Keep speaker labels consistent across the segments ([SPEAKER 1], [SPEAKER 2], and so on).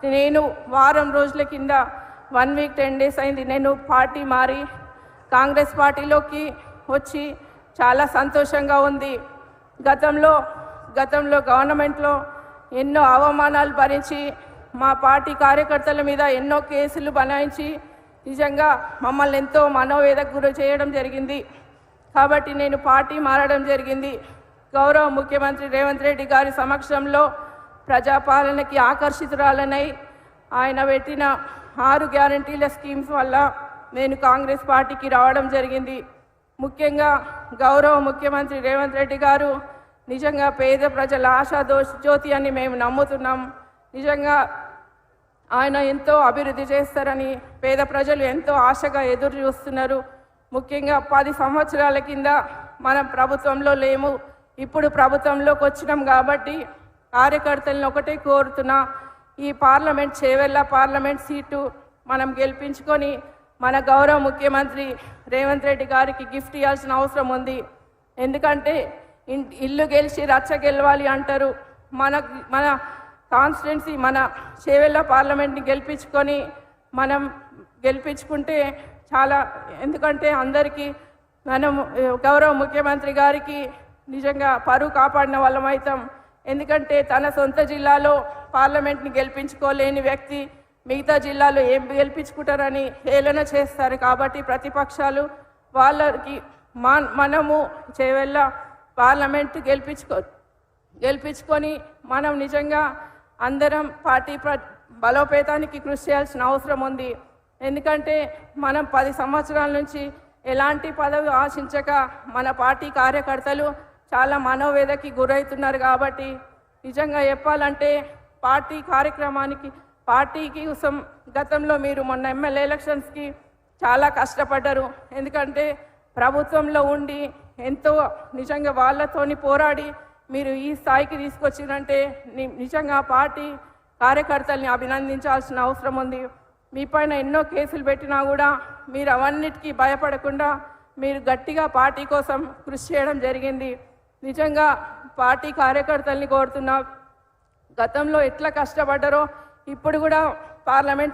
[SPEAKER 1] నేను వారం రోజుల కింద 1 వీక్ 10 డేస్ అయింది నేను పార్టీ మారి కాంగ్రెస్ పార్టీలోకి వచ్చి చాలా సంతోషంగా ఉంది. గతంలో గవర్నమెంట్లో ఎన్నో అవమానాలు భరించి మా పార్టీ కార్యకర్తల మీద ఎన్నో కేసులు బనాయించి నిజంగా మమ్మల్ని ఎంతో మనోవేదకు గురి చేయడం జరిగింది. కాబట్టి నేను పార్టీ మారడం జరిగింది. గౌరవ ముఖ్యమంత్రి రేవంత్ రెడ్డి గారి సమక్షంలో ప్రజాపాలనకి ఆకర్షితురాలనై ఆయన పెట్టిన 6 గ్యారంటీల స్కీమ్స్ వల్ల నేను కాంగ్రెస్ పార్టీకి రావడం జరిగింది. ముఖ్యంగా గౌరవ ముఖ్యమంత్రి రేవంత్ రెడ్డి గారు నిజంగా పేద ప్రజల ఆశా జ్యోతి అని మేము నమ్ముతున్నాం. నిజంగా ఆయన ఎంతో అభివృద్ధి చేస్తారని పేద ప్రజలు ఎంతో ఆశగా ఎదురు చూస్తున్నారు. ముఖ్యంగా 10 సంవత్సరాల కింద మనం ప్రభుత్వంలో లేము, ఇప్పుడు ప్రభుత్వంలోకి వచ్చినాం. కాబట్టి కార్యకర్తలను ఒకటే కోరుతున్నా, ఈ చేవెళ్ళ పార్లమెంట్ సీటు మనం గెలిపించుకొని మన గౌరవ ముఖ్యమంత్రి రేవంత్ రెడ్డి గారికి గిఫ్ట్ ఇవ్వాల్సిన అవసరం ఉంది. ఎందుకంటే ఇల్లు గెలిచి రచ్చ గెలవాలి అంటారు. మన కాన్స్టిట్యున్సీ మన చేవెళ్ళ పార్లమెంట్ని మనం గెలిపించుకుంటే చాలా, ఎందుకంటే అందరికీ మనం గౌరవ ముఖ్యమంత్రి గారికి నిజంగా పరువు కాపాడిన వాళ్ళం అవుతాం. ఎందుకంటే తన సొంత జిల్లాలో పార్లమెంట్ని గెలిపించుకోలేని వ్యక్తి మిగతా జిల్లాలో ఏం గెలిపించుకుంటారని హేళన చేస్తారు. కాబట్టి ప్రతిపక్షాలు వాళ్ళకి మనము చేవెళ్ళ పార్లమెంట్ గెలిపించుకొని మనం నిజంగా అందరం పార్టీ బలోపేతానికి కృషి చేయాల్సిన అవసరం ఉంది. ఎందుకంటే మనం 10 సంవత్సరాల నుంచి ఎలాంటి పదవి ఆశించక మన పార్టీ కార్యకర్తలు చాలా మనోవేదకి గురవుతున్నారు. కాబట్టి నిజంగా చెప్పాలంటే పార్టీకి కోసం గతంలో మీరు మొన్న ఎమ్మెల్యే ఎలక్షన్స్కి చాలా కష్టపడ్డారు. ఎందుకంటే ప్రభుత్వంలో ఉండి ఎంతో నిజంగా వాళ్ళతోని పోరాడి మీరు ఈ స్థాయికి తీసుకొచ్చినంటే నిజంగా పార్టీ కార్యకర్తల్ని అభినందించాల్సిన అవసరం ఉంది. మీ పైన ఎన్నో కేసులు పెట్టినా కూడా మీరు అవన్నిటికీ భయపడకుండా మీరు గట్టిగా పార్టీ కోసం కృషి చేయడం జరిగింది. నిజంగా పార్టీ కార్యకర్తల్ని కోరుతున్నా, గతంలో ఎట్లా కష్టపడ్డారో ఇప్పుడు కూడా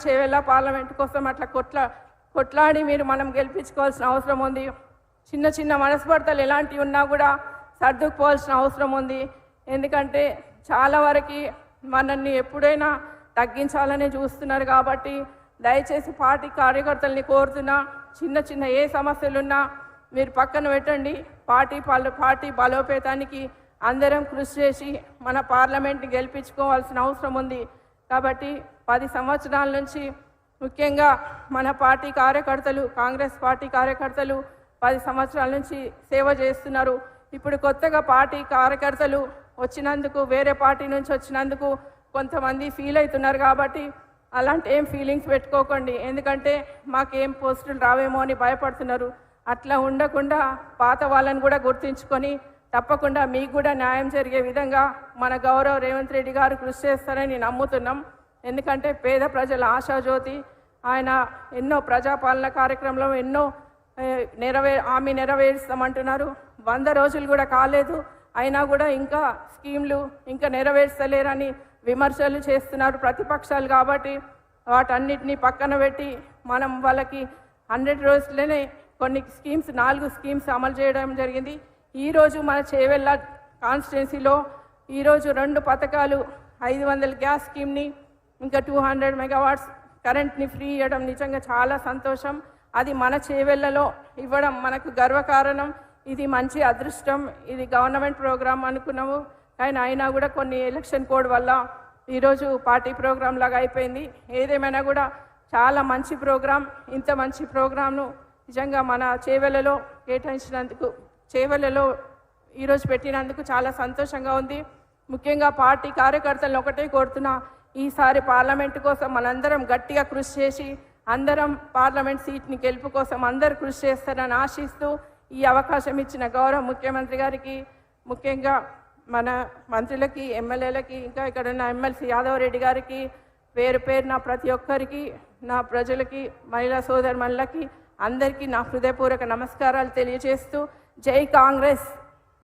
[SPEAKER 1] చేవెళ్ళ పార్లమెంట్ కోసం అట్లా కొట్లాడి మనం గెలిపించుకోవాల్సిన అవసరం ఉంది. చిన్న చిన్న మనస్పర్ధలు ఎలాంటివి ఉన్నా కూడా సర్దుకుపోవాల్సిన అవసరం ఉంది. ఎందుకంటే చాలా వరకు మనల్ని ఎప్పుడైనా తగ్గించాలని చూస్తున్నారు. కాబట్టి దయచేసి పార్టీ కార్యకర్తల్ని కోరుతున్నా, చిన్న ఏ సమస్యలున్నా మీరు పక్కన పెట్టండి. పార్టీ బలోపేతానికి అందరం కృషి చేసి మన పార్లమెంట్ని గెలిపించుకోవాల్సిన అవసరం ఉంది. కాబట్టి 10 సంవత్సరాల నుంచి ముఖ్యంగా మన పార్టీ కార్యకర్తలు కాంగ్రెస్ పార్టీ కార్యకర్తలు 10 సంవత్సరాల నుంచి సేవ చేస్తున్నారు. ఇప్పుడు కొత్తగా పార్టీ కార్యకర్తలు వచ్చినందుకు, వేరే పార్టీ నుంచి వచ్చినందుకు కొంతమంది ఫీల్ అవుతున్నారు. కాబట్టి అలాంటి ఏం ఫీలింగ్స్ పెట్టుకోకండి. ఎందుకంటే మాకేం పోస్టులు రావేమో అని భయపడుతున్నారు. అట్లా ఉండకుండా పాత వాళ్ళని కూడా గుర్తించుకొని తప్పకుండా మీకు కూడా న్యాయం జరిగే విధంగా మన గౌరవ రేవంత్ రెడ్డి గారు కృషి చేస్తారని నమ్ముతున్నాం. ఎందుకంటే పేద ప్రజల ఆశాజ్యోతి ఆయన ఎన్నో ప్రజాపాలన కార్యక్రమంలో ఎన్నో హామీ నెరవేరుస్తామంటున్నారు. 100 రోజులు కూడా కాలేదు, అయినా కూడా ఇంకా స్కీమ్లు ఇంకా నెరవేర్చలేరని విమర్శలు చేస్తున్నారు ప్రతిపక్షాలు. కాబట్టి వాటన్నిటినీ పక్కన పెట్టి మనం వాళ్ళకి 100 రోజులనే కొన్ని స్కీమ్స్ 4 స్కీమ్స్ అమలు చేయడం జరిగింది. ఈరోజు మన చేవెళ్ళ కాన్స్టిట్యున్సీలో ఈరోజు 2 పథకాలు 500 గ్యాస్ స్కీమ్ని ఇంకా 200 మెగావాట్స్ కరెంట్ని ఫ్రీ ఇవ్వడం నిజంగా చాలా సంతోషం. అది మన చేవెళ్ళలో ఇవ్వడం మనకు గర్వకారణం. ఇది మంచి అదృష్టం. ఇది గవర్నమెంట్ ప్రోగ్రామ్ అనుకున్నాము, కానీ అయినా కూడా కొన్ని ఎలక్షన్ కోడ్ వల్ల ఈరోజు పార్టీ ప్రోగ్రామ్ లాగా అయిపోయింది. ఏదేమైనా కూడా చాలా మంచి ప్రోగ్రామ్. ఇంత మంచి ప్రోగ్రామ్ను నిజంగా మన చేవెళ్ళలో కేటాయించినందుకు, చేవెళ్ళలో ఈరోజు పెట్టినందుకు చాలా సంతోషంగా ఉంది. ముఖ్యంగా పార్టీ కార్యకర్తలను ఒకటే కోరుతున్నా, ఈసారి పార్లమెంటు కోసం మనందరం గట్టిగా కృషి చేసి అందరం పార్లమెంట్ సీట్ని గెలుపు కోసం అందరూ కృషి చేస్తారని ఆశిస్తూ ఈ అవకాశం ఇచ్చిన గౌరవ ముఖ్యమంత్రి గారికి, ముఖ్యంగా మన మంత్రులకి, ఎమ్మెల్యేలకి, ఇంకా ఇక్కడ ఉన్న ఎమ్మెల్సీ యాదవ్ రెడ్డి గారికి పేరున ప్రతి ఒక్కరికి, నా ప్రజలకి, మహిళా సోదరుమణులకి అందరికీ నా హృదయపూర్వక నమస్కారాలు తెలియజేస్తూ జై కాంగ్రెస్.